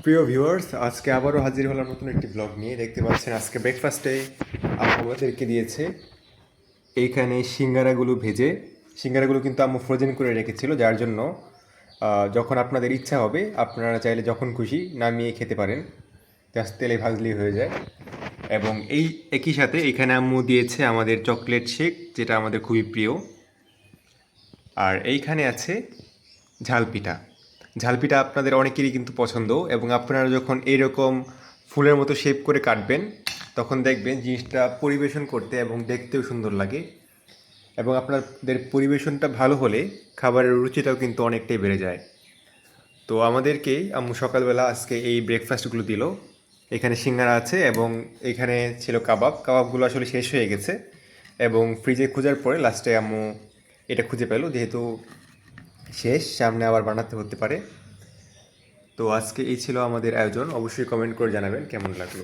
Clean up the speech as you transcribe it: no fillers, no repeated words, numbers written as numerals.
প্রিয় ভিউয়ার্স, আজকে আবারও হাজির হলাম নতুন একটি ব্লগ নিয়ে। দেখতে পাচ্ছেন আজকে ব্রেকফাস্টে আম্মু আমাদেরকে দিয়েছে এইখানে সিঙ্গারাগুলো ভেজে। সিঙ্গারাগুলো কিন্তু আম্মু ফ্রোজেন করে রেখেছিল, যার জন্য যখন আপনাদের ইচ্ছা হবে আপনারা চাইলে যখন খুশি নামিয়ে খেতে পারেন। জাস্ট তেলে ভাজলেই হয়ে যায়। এবং এই একই সাথে এখানে আম্মু দিয়েছে আমাদের চকলেট শেক, যেটা আমাদের খুবই প্রিয়। আর এইখানে আছে ঝালপিঠা। ঝালপিঠা আপনাদের অনেকেরই কিন্তু পছন্দ, এবং আপনারা যখন এইরকম ফুলের মতো শেপ করে কাটবেন তখন দেখবেন জিনিসটা পরিবেশন করতে এবং দেখতেও সুন্দর লাগে। এবং আপনাদের পরিবেশনটা ভালো হলে খাবারের রুচিটাও কিন্তু অনেকটাই বেড়ে যায়। তো আমাদেরকে আম্মু সকালবেলা আজকে এই ব্রেকফাস্টগুলো দিল। এখানে সিঙ্গারা আছে এবং এখানে ছিল কাবাব। কাবাবগুলো আসলে শেষ হয়ে গেছে, এবং ফ্রিজে খোঁজার পরে লাস্টে আম্মু এটা খুঁজে পেলো, যেহেতু শেষ, সামনে আবার বানাতে হতে পারে। তো আজকে এই ছিল আমাদের আয়োজন। অবশ্যই কমেন্ট করে জানাবেন কেমন লাগলো।